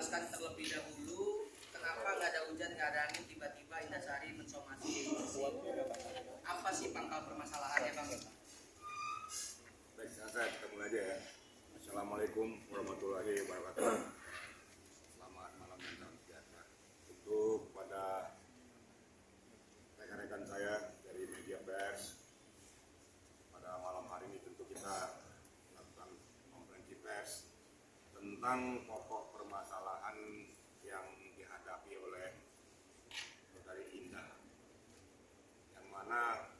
jelaskan terlebih dahulu kenapa nggak ada hujan, nggak ada angin, tiba-tiba Indahsari mensomasi. Apa sih pangkal permasalahannya, Bang? Baik, saya ketemu aja ya. Assalamualaikum warahmatullahi wabarakatuh. Selamat malam dan salam sejahtera untuk pada rekan-rekan saya dari media pers. Pada malam hari ini tentu kita melakukan konferensi pers tentang pokok permasalahan yang dihadapi oleh Saudari Indah, yang mana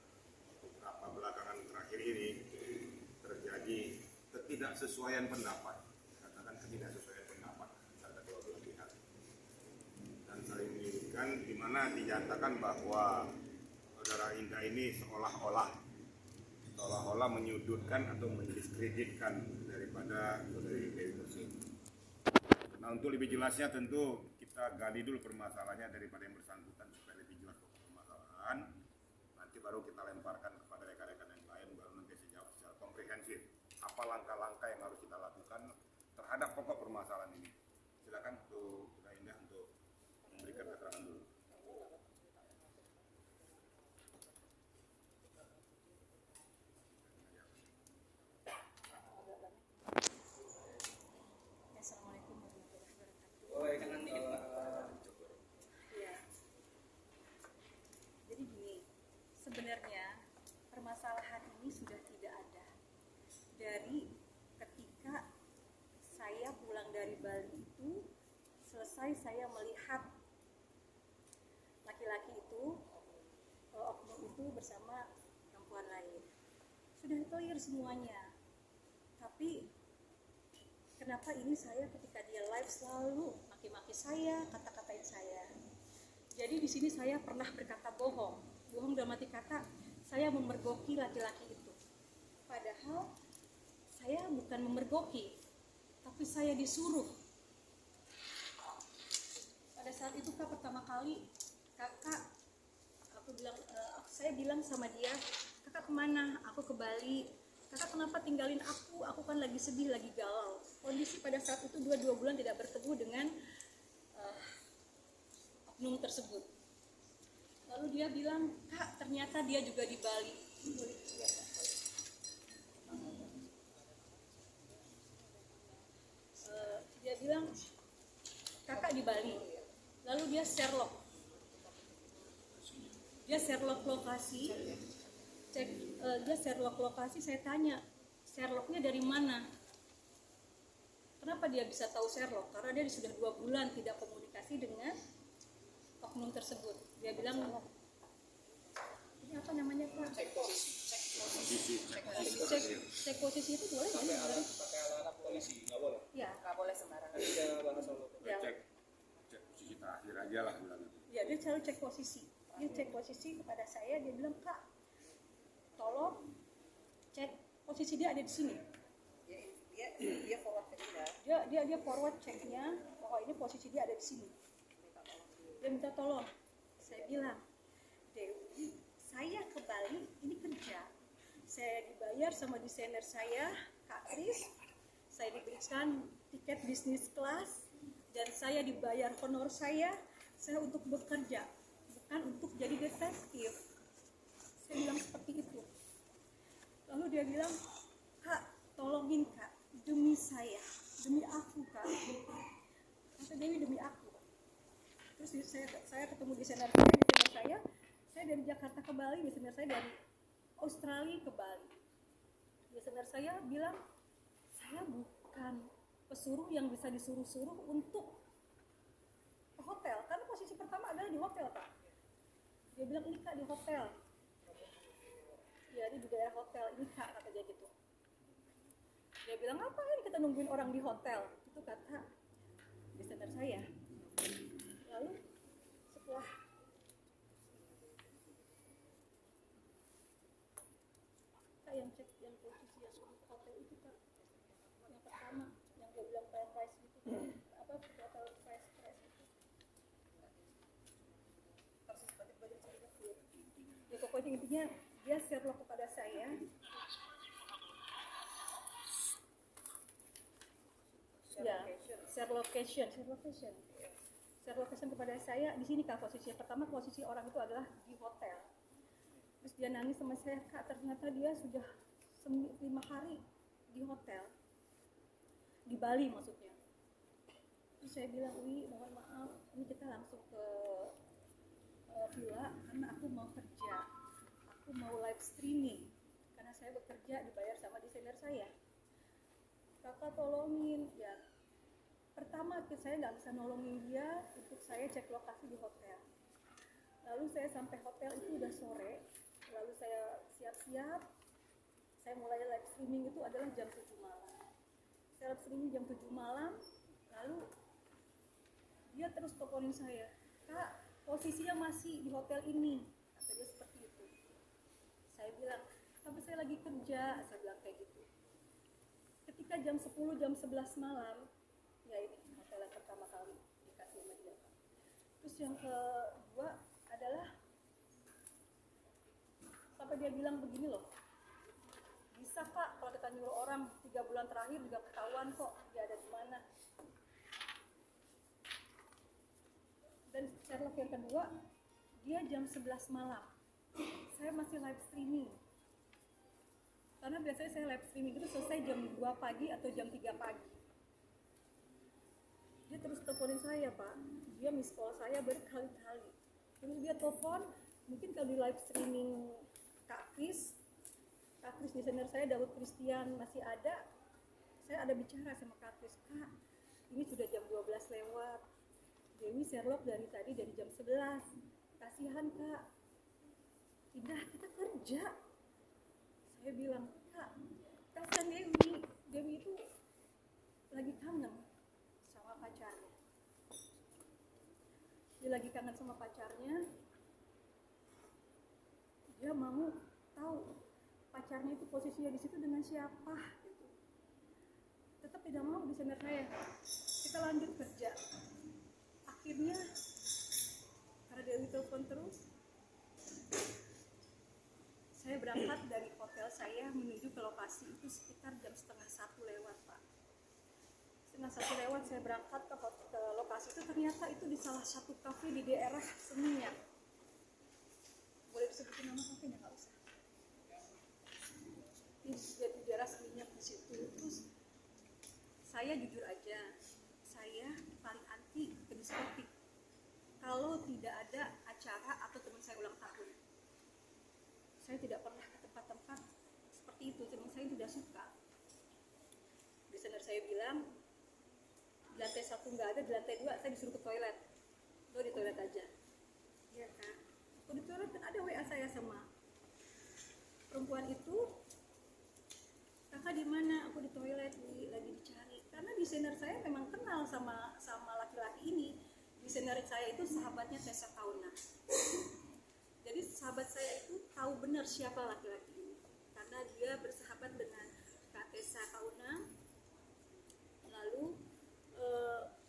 beberapa belakangan terakhir ini terjadi ketidaksesuaian pendapat, katakan ketidaksesuaian pendapat antara kedua belah pihak, dan saling menyudutkan, di mana dinyatakan bahwa Saudara Indah ini seolah-olah menyudutkan atau mendiskreditkan daripada Saudari Dewi Persik. Nah, untuk lebih jelasnya tentu kita gali dulu permasalahannya daripada yang bersangkutan supaya lebih jelas pokok permasalahan. Nanti baru kita lemparkan kepada rekan-rekan yang lain, baru nanti sejauh secara komprehensif apa langkah-langkah yang harus kita lakukan terhadap pokok permasalahan ini. Silakan untuk Saudara Indah untuk memberikan keterangan dulu. Assalamualaikum warahmatullahi wabarakatuh. Jangan dikit, Pak. Ya. Jadi gini, sebenarnya permasalahan ini sudah tidak ada dari ketika saya pulang dari Bali itu. Selesai saya melihat laki-laki itu, oknum itu bersama perempuan lain. Sudah clear semuanya. Tapi kenapa ini saya ketika dia live selalu maki-maki saya, kata-katain saya. Jadi di sini saya pernah berkata bohong dalam arti kata saya memergoki laki-laki itu. Padahal saya bukan memergoki, tapi saya disuruh. Pada saat itu Kak, pertama kali kakak, saya bilang sama dia, kakak kemana? Aku ke Bali. Kakak kenapa tinggalin aku? Aku kan lagi sedih, lagi galau. Kondisi pada saat itu 2 bulan tidak bertemu dengan oknum tersebut. Lalu dia bilang, Kak ternyata dia juga di Bali. Dia bilang, kakak di Bali. Lalu dia Sherlock lokasi. Dia Sherlock lokasi. Saya tanya, Sherlocknya dari mana? Kenapa dia bisa tahu Sherlock? Karena dia sudah 2 bulan tidak komunikasi dengan oknum tersebut. Dia bilang, ini apa namanya Pak? Cek posisi itu boleh nggak? Pakai alat polisi nggak boleh. Ya. Nggak boleh sembarangan. Tidak bahasa lo. Ya. Cek posisi terakhir aja lah bilang. Ya, dia selalu cek posisi. Dia cek posisi kepada saya. Dia bilang, Kak, tolong cek posisi dia ada di sini. Dia forward ke kita. Dia forward ceknya bahwa ini posisi dia ada di sini. Dia minta tolong. Saya bilang, Dewi, saya ke Bali ini kerja. Saya dibayar sama desainer saya, Kak Kris. Saya diberikan tiket bisnis kelas dan saya dibayar honor saya untuk bekerja, bukan untuk jadi detektif. Saya bilang seperti itu. Lalu dia bilang, Kak, tolongin Kak, demi saya, demi aku Kak. Kata Dewi, demi aku. Terus saya ketemu desainer saya dari Jakarta ke Bali, desainer saya dari Australia ke Bali. Desainer saya bilang, saya bukan pesuruh yang bisa disuruh-suruh untuk ke hotel, karena posisi pertama adalah di hotel Kak. Dia bilang, ini Kak di hotel. Ya, ini di daerah hotel, ini Kak, kata dia gitu. Dia bilang, ngapain kita nungguin orang di hotel? Itu kata desainer saya. Lalu setelah Kak yang cek yang posisi yang hotel itu Kak, yang pertama yang dia bilang price gitu, apa hotel price itu. Ya pokoknya intinya dia Sherlock kepada saya. Ya, share location kepada saya. Di sini Kak posisi pertama, posisi orang itu adalah di hotel. Terus dia nangis sama saya, Kak ternyata dia sudah 5 hari di hotel di Bali maksudnya. Terus saya bilang, Wi mohon maaf, ini kita langsung ke villa karena aku mau kerja, aku mau live streaming karena saya bekerja dibayar sama desainer saya. Kakak tolongin ya. Pertama saya nggak bisa nolongin dia untuk saya cek lokasi di hotel. Lalu saya sampai hotel itu udah sore, lalu saya siap-siap, saya mulai live streaming itu adalah jam 7 malam. Saya live streaming jam 7 malam, lalu dia terus teleponin saya, Kak posisinya masih di hotel ini, kata dia seperti itu. Saya bilang, tapi saya lagi kerja, saya bilang kayak gitu. Ketika jam 10, jam 11 malam, ya ini hotel yang pertama kali dikasih sama dia. Terus yang kedua adalah sampai dia bilang begini loh, bisa Kak kalau kita nyuruh orang 3 bulan terakhir juga ketahuan kok dia ada di mana. Dan Sherlock yang kedua, dia jam 11 malam, saya masih live streaming. Karena biasanya saya live streaming itu selesai jam 2 pagi atau jam 3 pagi. Dia terus teleponin saya Pak, dia miss call saya berkali-kali. Terus dia telepon, mungkin kalau di live streaming Kak Kris desainer saya Daud Christian masih ada, saya ada bicara sama Kak Kris, Kak ini sudah jam 12 lewat, Dewi Sherlock dari tadi dari jam 11, kasihan Kak, tidak kita kerja. Saya bilang, Kak kasihan Dewi itu lagi kangen sama pacarnya. Dia lagi kangen sama pacarnya, dia mau tahu pacarnya itu posisinya di situ dengan siapa gitu. Tetap tidak mau desainer saya, kita lanjut kerja. Akhirnya karena Dewi telepon terus, saya berangkat dari hotel saya menuju ke lokasi itu sekitar jam 12:30 lewat Pak. 12:30 lewat saya berangkat ke lokasi itu, ternyata itu di salah satu kafe di daerah Seminyak. Boleh disebutin nama kafenya nggak usah? Di daerah Seminyak di situ. Terus saya jujur aja, saya paling anti ke diskotik kalau tidak ada acara atau teman saya ulang tahun. Saya tidak pernah ke tempat-tempat seperti itu, teman saya tidak suka. Desainer saya bilang, di lantai 1 nggak ada, di lantai 2 saya disuruh ke toilet. Lo di toilet aja. Iya Kak. Kalau di toilet kan ada WA saya sama perempuan itu, Kakak di mana? Aku di toilet, lagi dicari. Karena desainer saya memang kenal sama laki-laki ini. Desainer saya itu sahabatnya Tessa Kauna. Jadi sahabat saya itu tahu benar siapa laki-laki ini. Karena dia bersahabat dengan Kak Tessa Kauna. Lalu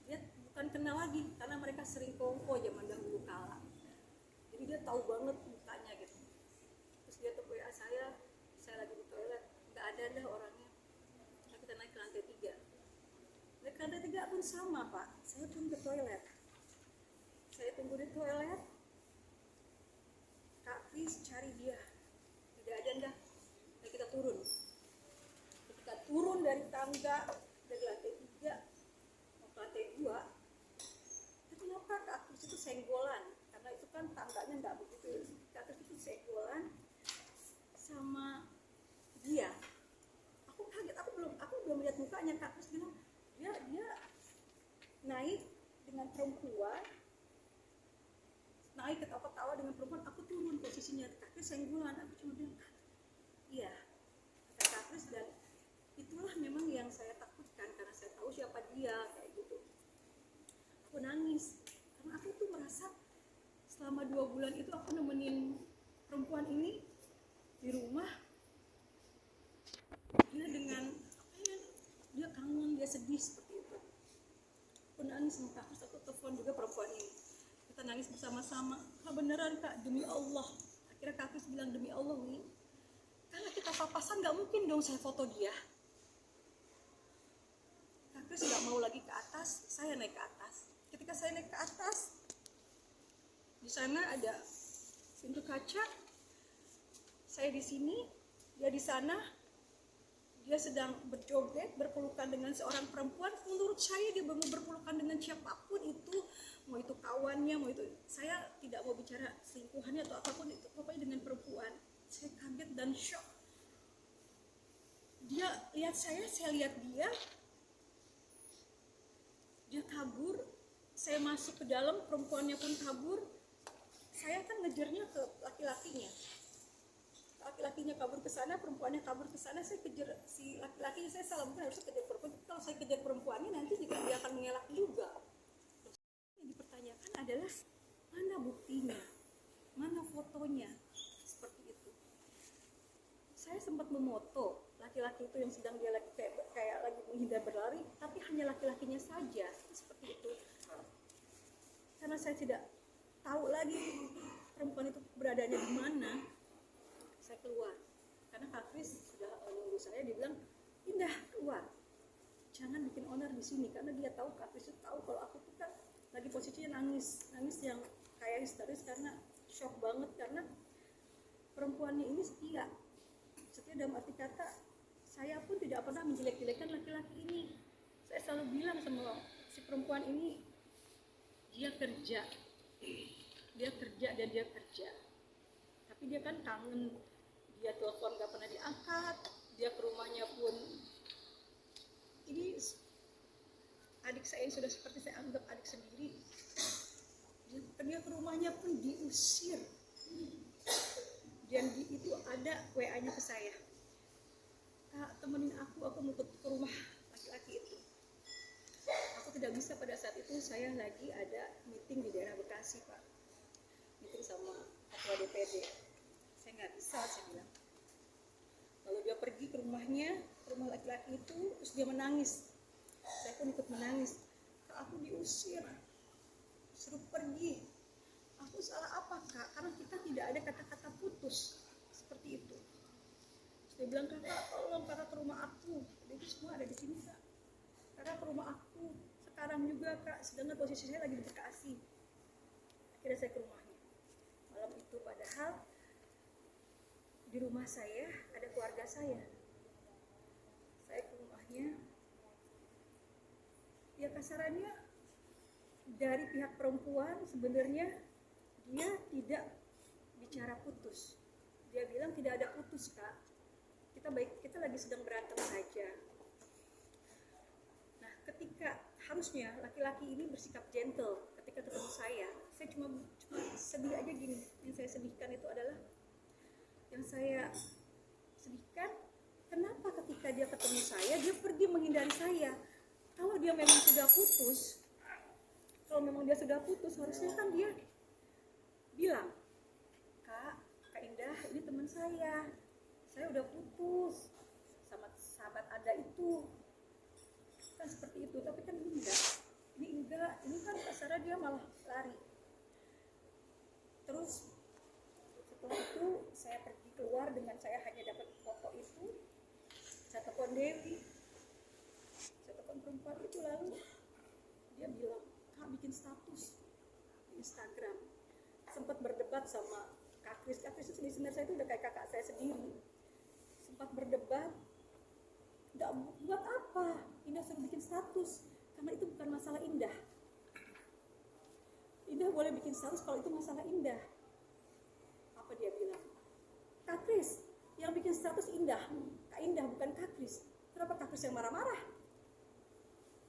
dia bukan kenal lagi karena mereka sering kongko zaman dahulu kala. Jadi dia tahu banget mukanya gitu. Terus dia tuh WA saya lagi di toilet, nggak ada dah orangnya. Nah, kita naik ke lantai 3. Naik ke lantai 3 pun sama Pak, saya pun ke toilet. Saya tunggu di toilet, Kak Kris cari dia, tidak ada dah. Nah, kita turun. Ketika turun dari tangga dari lantai 3 mau ke lantai 2, kenapa Kak Kris itu senggolan? Karena itu kan tangganya nggak begitu. Kak Kris itu senggolan sama dia. Aku kaget, aku belum lihat mukanya. Kak Kris bilang dia naik dengan perempuan, naik ketawa-ketawa dengan perempuan, aku turun posisinya. Kak Kris senggolan, aku cuma bilang iya, kata Kak Kris. Dan itulah memang yang saya takutkan karena saya tahu siapa dia kayak gitu. Aku nangis karena aku tuh merasa selama 2 bulan itu aku nemenin perempuan ini di rumah. Dia dengan dia kangen, dia sedih seperti itu. Aku nangis sama Kak Kris, aku telepon juga perempuan ini. Kita nangis bersama-sama. Kak beneran Kak, demi Allah. Akhirnya Kak Kris bilang demi Allah nih, karena kita papasan nggak mungkin dong saya foto dia. Kak Kris Kris nggak mau lagi ke atas, saya naik ke atas. Ketika saya naik ke atas, di sana ada pintu kaca, saya di sini, dia di sana, dia sedang berjoget, berpelukan dengan seorang perempuan. Menurut saya dia berpelukan dengan siapapun itu, mau itu kawannya, mau itu, saya tidak mau bicara selingkuhannya atau apapun itu, pokoknya dengan perempuan. Saya kaget dan shock. Dia lihat saya lihat dia kabur, saya masuk ke dalam, perempuannya pun kabur. Saya kan ngejarnya ke laki-lakinya. Laki-lakinya kabur ke sana, perempuannya kabur ke sana, saya kejar si laki-lakinya, saya salah, mungkin harusnya kejar perempuan. Kalau saya kejar perempuannya nanti juga dia akan mengelak juga. Yang dipertanyakan adalah mana buktinya, mana fotonya, seperti itu. Saya sempat memoto laki-laki itu yang sedang dia lagi kayak lagi menghindar berlari, tapi hanya laki-lakinya saja, seperti itu. Karena saya tidak tahu lagi perempuan itu beradanya di mana, saya keluar. Karena Kak Kris sudah menunggu saya, dia bilang, Indah keluar, jangan bikin onar di sini, karena dia tahu, Kak Kris itu tahu kalau aku tuh kan lagi posisinya nangis yang kayak histeris karena shock banget, karena perempuannya ini setia dalam arti kata, saya pun tidak pernah menjelek-jelekan laki-laki ini. Saya selalu bilang sama si perempuan ini, dia kerja dan dia kerja, tapi dia kan kangen, dia telepon gak pernah diangkat, dia ke rumahnya pun, ini adik saya yang sudah seperti saya anggap adik sendiri, dia ke rumahnya pun diusir. Dan itu ada WA-nya ke saya, Kak temenin aku mau ke rumah laki-laki itu. Aku tidak bisa pada saat itu, saya lagi ada meeting di daerah Bekasi Pak, meeting sama ketua DPD. Saya nggak bisa, saya bilang. Lalu dia pergi ke rumahnya, ke rumah laki-laki itu, terus dia menangis. Saya pun ikut menangis, Kak aku diusir, suruh pergi. Aku salah apa Kak? Karena kita tidak ada kata-kata putus seperti itu. Saya bilang, Kakak tolong Kakak ke rumah aku. Jadi semua ada di sini Kak. Kakak ke rumah aku. Sekarang juga Kak, sedangkan posisi saya lagi di Bekasi. Akhirnya saya ke rumahnya. Malam itu padahal di rumah saya ada keluarga saya. Saya ke rumahnya. Ya kasarannya dari pihak perempuan sebenarnya dia tidak bicara putus. Dia bilang tidak ada putus Kak, kita lagi sedang berantem saja. Nah ketika harusnya laki-laki ini bersikap gentle ketika ketemu saya cuma sedih aja gini. Yang saya sedihkan itu adalah, yang saya sedihkan kenapa ketika dia ketemu saya dia pergi menghindari saya. Kalau dia memang sudah putus, harusnya kan dia bilang, Kak Indah ini teman saya udah putus sama sahabat Anda itu, kan seperti itu. Tapi kan ini enggak, ini kan kasarnya dia malah lari. Terus setelah itu saya pergi keluar dengan saya hanya dapat foto itu. Saya telepon Dewi, saya telepon perempuan itu, lalu dia bilang, Kak bikin status di Instagram. Sempat berdebat sama Kak Kris itu sebenarnya saya itu udah kayak kakak saya sendiri. Sempat berdebat, nggak buat apa Indah suruh bikin status, karena itu bukan masalah Indah. Indah boleh bikin status kalau itu masalah Indah. Apa dia bilang? Kak Kris yang bikin status Indah, Kak Indah bukan Kak Kris. Kenapa Kak Kris yang marah-marah?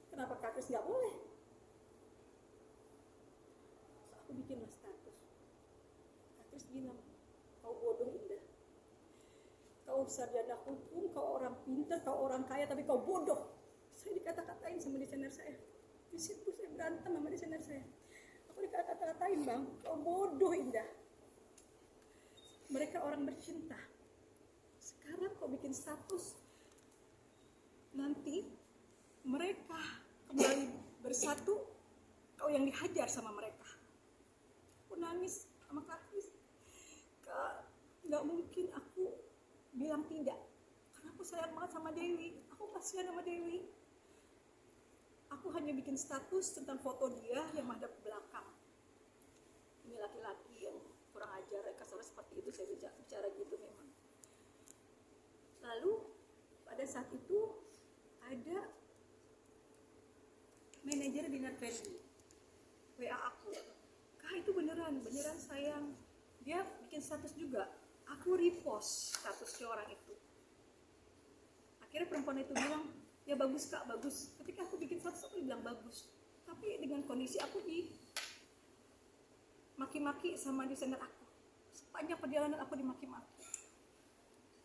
Kenapa Kak Kris nggak boleh? So, aku bikinlah status. Kak Kris bilang, kau bodoh Indah. Kau sarjana hukum, kau orang pintar, kau orang kaya, tapi kau bodoh. Saya dikata-katain sama desainer saya. Di situ saya berantem sama desainer saya. Aku dikata-katain, Bang, kau bodoh Indah. Mereka orang bercinta. Sekarang kau bikin status, nanti mereka kembali bersatu, kau yang dihajar sama mereka. Aku nangis sama Kak Kris. Kak, nggak mungkin aku bilang tidak, karena aku sayang banget sama Dewi, aku kasihan sama Dewi. aku hanya bikin status tentang foto dia yang madep ke belakang. Ini laki-laki yang kurang ajar, kasarnya seperti itu, saya bicara gitu memang. Lalu pada saat itu ada manajer Dinar Fendi WA aku, Kak itu beneran sayang. Dia bikin status juga, aku repost statusnya orang itu. Akhirnya perempuan itu bilang, ya bagus Kak, bagus. Ketika aku bikin status aku bilang bagus, tapi dengan kondisi aku di maki-maki sama desainer aku. Sepanjang perjalanan aku dimaki-maki.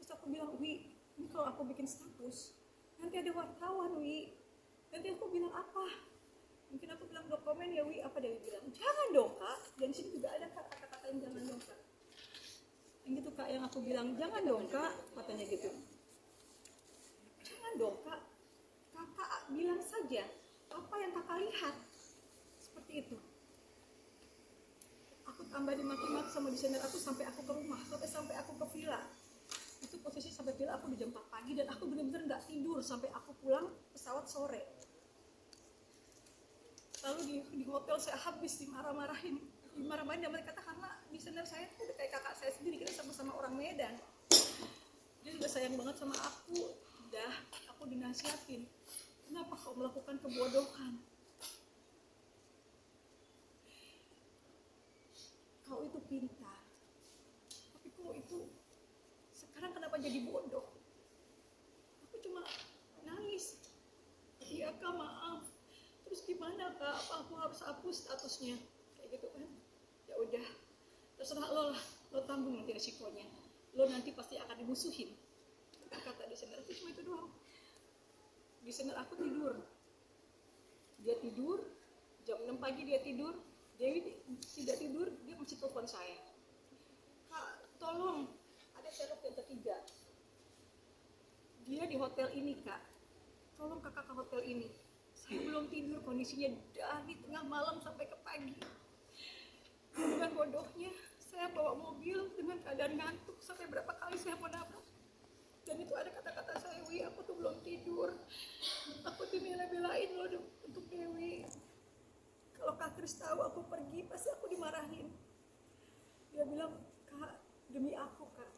Terus aku bilang, Wi, ini kalau aku bikin status nanti ada wartawan, Wi, nanti aku bilang apa? Mungkin aku bilang no komen ya, Wi. Apa Dewi bilang, jangan dong Kak. Dan sini juga ada Kak kata-kata yang jangan dong Kak. Yang gitu Kak, yang aku bilang jangan dong Kak, katanya gitu. Jangan dong Kak, Kakak bilang saja apa yang Kakak lihat. Seperti itu. Aku tambah dimaki-maki sama desainer aku sampai aku ke rumah, sampai aku ke villa. Itu posisi sampai villa aku di jam 4 pagi dan aku benar-benar nggak tidur sampai aku pulang pesawat sore. Lalu di hotel saya habis dimarahin dan mereka kata karena desainer saya itu kayak kakak saya sendiri, kita sama-sama orang Medan. Dia juga sayang banget sama aku. Udah, aku dinasihatin, kenapa kau melakukan kebodohan? Kau itu pintar, tapi kau itu sekarang kenapa jadi bodoh? Aku cuma nangis. Iya Kak, maaf. Terus gimana Kak? Apa aku harus hapus statusnya? Kayak gitu kan? Ya udah, terserah lo lah. Lo tanggung nanti resikonya. Lo nanti pasti akan dimusuhin. Kata desainer aku cuma itu doang. Desainer aku tidur. Dia tidur. Jam 6 pagi dia tidur. Dewi tidak tidur. Dia masih telepon saya. Kak, tolong. Ada serok yang ketiga. Dia di hotel ini Kak. Tolong kakak ke hotel ini. Saya belum tidur, kondisinya dari tengah malam sampai ke pagi. Dengan bodohnya, saya bawa mobil dengan keadaan ngantuk sampai berapa kali saya mau nabrak. Dan itu ada kata-kata saya, Wi, aku tuh belum tidur. Aku tuh bela-belain loh untuk Dewi. Kalau Kak Kris tahu aku pergi, pasti aku dimarahin. Dia bilang, Kak, demi aku Kak,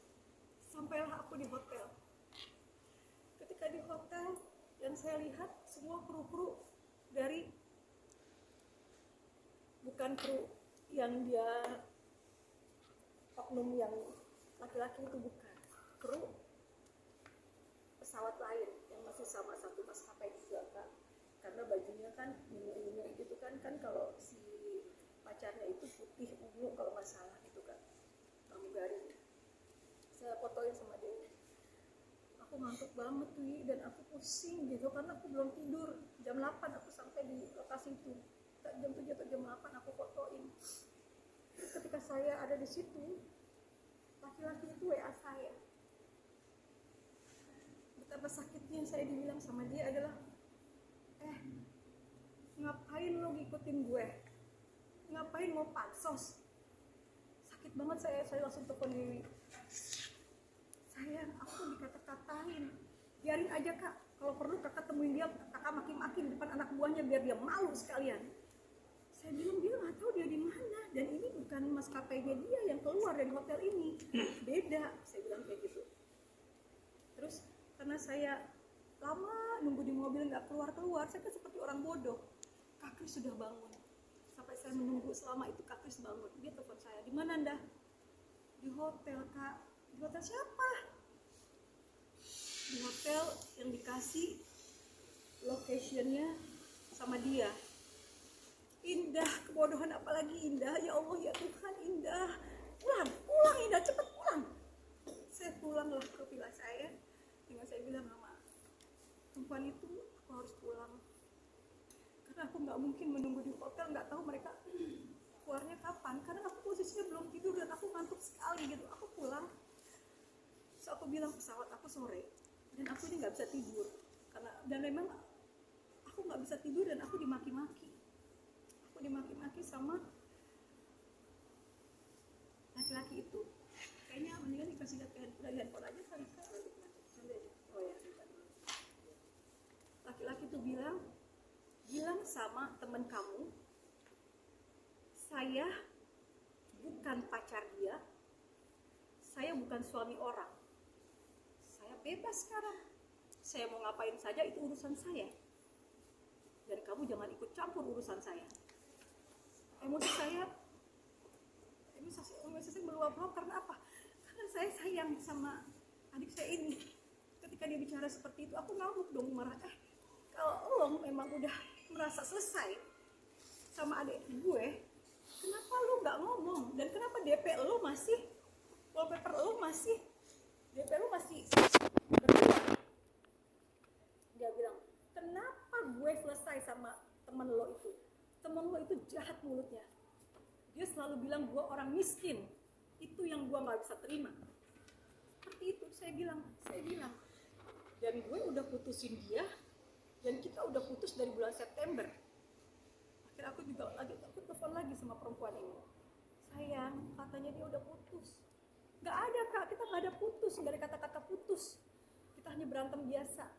sampailah aku di hotel. Ketika di hotel, dan saya lihat semua kru-kru dari bukan kru yang dia oknum yang laki-laki itu, bukan kru pesawat lain yang masih sama satu maskapai juga Kak, karena bajunya kan ungu-ungu gitu kan kalau si pacarnya itu putih ungu kalau nggak salah gitu kan, pramugari. Saya fotoin sama dia. Aku ngantuk banget tuh dan aku pusing gitu karena aku belum tidur. Jam 8 aku sampai di lokasi itu. Jam 7 atau jam 8 aku fotoin. Ketika saya ada di situ, laki-laki itu WA saya. Betapa sakitnya saya dibilang sama dia adalah, ngapain lo ngikutin gue? Ngapain mau pansos? Sakit banget saya langsung telepon Dewi. Sayang, aku dikata-katain. Biarin aja Kak, kalau perlu kakak temuin dia, kakak maki-maki di depan anak buahnya biar dia malu sekalian. Saya bilang dia nggak tahu dia di mana, dan ini bukan maskapainya dia yang keluar dari hotel ini, beda. Saya bilang kayak gitu. Terus karena saya lama nunggu di mobil nggak keluar, saya kan seperti orang bodoh. Kak Kris sudah bangun. Sampai saya menunggu selama itu Kak Kris bangun. Dia telepon saya, di mana Anda? Di hotel Kak. Di hotel siapa? Di hotel yang dikasih location-nya sama dia. Indah, kebodohan apalagi Indah? Ya Allah ya Tuhan, Indah. Pulang Indah, cepet pulang. Saya pulanglah ke villa saya. Dengan saya bilang sama perempuan itu, aku harus pulang. Karena aku nggak mungkin menunggu di hotel, nggak tahu mereka keluarnya kapan. Karena aku posisinya belum tidur dan aku ngantuk sekali gitu. Aku pulang. So, aku bilang pesawat aku sore dan aku ini nggak bisa tidur dan memang aku nggak bisa tidur dan aku dimaki-maki sama laki-laki itu. Kayaknya mendingan dikasih lihat handphone aja kali Kak. Oh ya, laki-laki itu bilang bilang sama temen kamu, saya bukan pacar dia, saya bukan suami orang, saya bebas sekarang, saya mau ngapain saja itu urusan saya, dan kamu jangan ikut campur urusan saya. Emosi saya meluap-luap karena apa? Karena saya sayang sama adik saya ini. Ketika dia bicara seperti itu, aku ngamuk dong, marah. Kalau lo memang udah merasa selesai sama adik gue, kenapa lo nggak ngomong? Dan kenapa DP lo masih, wallpaper lo masih, DP lo masih berdua? Dia bilang, kenapa gue selesai sama temen lo itu? Temen lo itu jahat mulutnya. Dia selalu bilang gue orang miskin. Itu yang gue nggak bisa terima. Seperti itu saya bilang. Dan gue udah putusin dia, dan kita udah putus dari bulan September. Akhirnya aku telepon lagi sama perempuan ini. Sayang, katanya dia udah putus. Gak ada kak, kita gak ada putus, gak ada kata-kata putus. Kita hanya berantem biasa.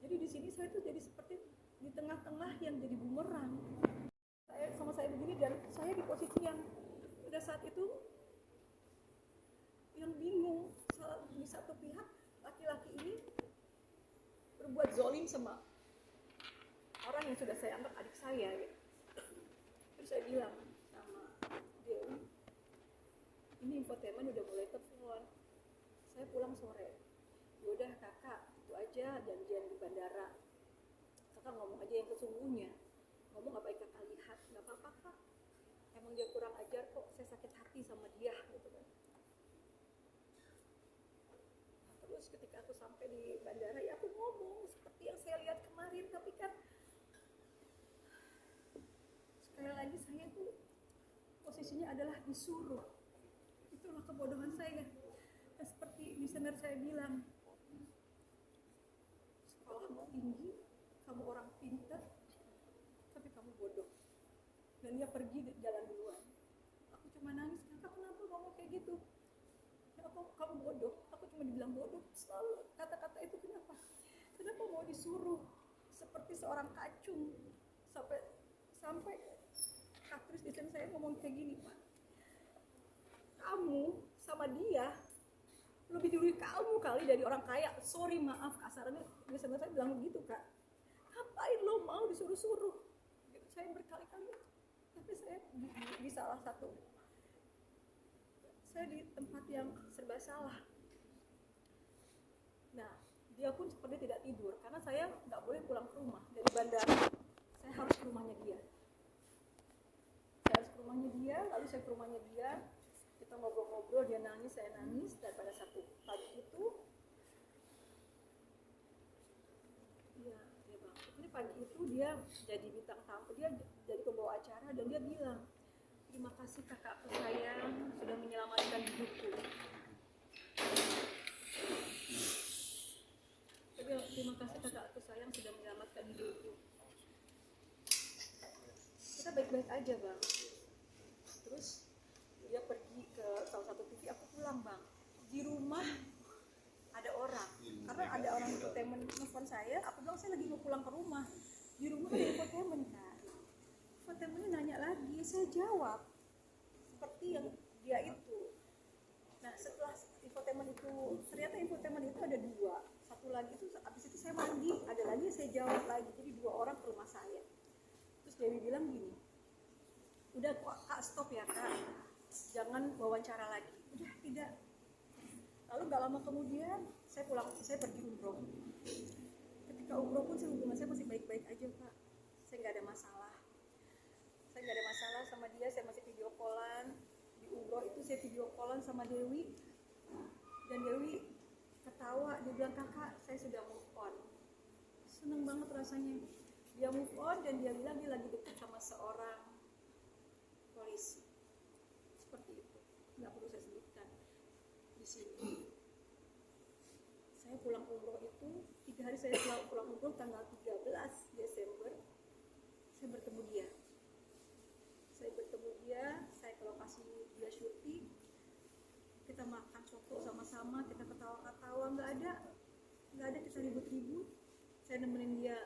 Jadi di sini saya tuh jadi seperti di tengah-tengah yang jadi bumerang. Saya begini, dan saya di posisi yang pada saat itu yang bingung. Di satu pihak laki-laki ini berbuat zolim sama orang yang sudah saya anggap adik saya gitu. Terus saya bilang sama Dewi, ini infotainment udah mulai telepon, saya pulang sore. Yaudah kakak, itu aja janjian di bandara, kakak ngomong aja yang sesungguhnya, ngomong apa yang kakak lihat. Gak apa-apa kak, emang dia kurang ajar kok, saya sakit hati sama dia gitu kan. Terus ketika aku sampai di bandara, ya aku ngomong seperti yang saya lihat kemarin, tapi kan sekali lagi saya tuh posisinya adalah disuruh. Itulah kebodohan saya. Dan seperti desainer saya bilang, sekolahmu tinggi, kamu orang pintar, tapi kamu bodoh. Dan dia pergi jalan duluan. Aku cuma nangis, kakak kenapa ngomong kayak gitu? Ya, kamu bodoh. Aku cuma dibilang bodoh. Selalu kata-kata itu kenapa? Kenapa mau disuruh seperti seorang kacung? Sampai aktris desain saya ngomong kayak gini, Pak. Kamu sama dia lebih dulu kamu kali dari orang kaya. Sorry, maaf kasarnya desainer saya bilang begitu, Kak. Ngapain lo mau disuruh-suruh? Gitu, saya berkali-kali. Tapi saya di salah satu, saya di tempat yang serba salah. Nah, dia pun seperti tidak tidur karena saya nggak boleh pulang ke rumah dari bandara. Saya harus ke rumahnya dia. Lalu saya ke rumahnya dia. Kita ngobrol-ngobrol, dia nangis, saya nangis. Dan pada satu pagi itu, dia bang. Ini pagi itu dia jadi bintang tamu, dia jadi pembawa acara, dan dia bilang, terima kasih kakakku sayang sudah menyelamatkan hidupku. Terima kasih kakakku sayang sudah menyelamatkan hidupku. Kita baik-baik aja bang. Terus dia pergi ke salah satu TV, aku pulang bang. Di rumah ada orang, karena ada orang infotainment nelfon saya. Aku bilang saya lagi mau pulang ke rumah. Di rumah ada infotainment kan. Infotainmentnya nanya lagi, saya jawab seperti yang dia itu. Nah setelah infotainment itu, ternyata infotainment itu ada dua. Satu lagi itu, abis itu saya mandi, ada lagi saya jawab lagi. Jadi dua orang ke rumah saya. Terus Dewi bilang gini, udah kak stop ya kak, jangan wawancara lagi. Udah tidak. Lalu gak lama kemudian saya pergi umroh. Ketika umroh pun hubungan saya masih baik-baik aja kak. Saya nggak ada masalah. Sama dia, saya masih video callan. Di umroh itu saya video callan sama Dewi. Dan Dewi ketawa, dia bilang kakak saya sudah move on. Seneng banget rasanya. Dia move on dan dia bilang dia lagi dekat sama seorang polisi. Seperti itu. Nggak perlu saya sebutkan di sini. Saya pulang umroh itu 3 hari saya pulang umroh tanggal 13 Desember saya bertemu dia. Saya ke lokasi dia syuting. Kita makan soto sama-sama, kita ketawa-ketawa, nggak ada kita ribut-ribut. Saya nemenin dia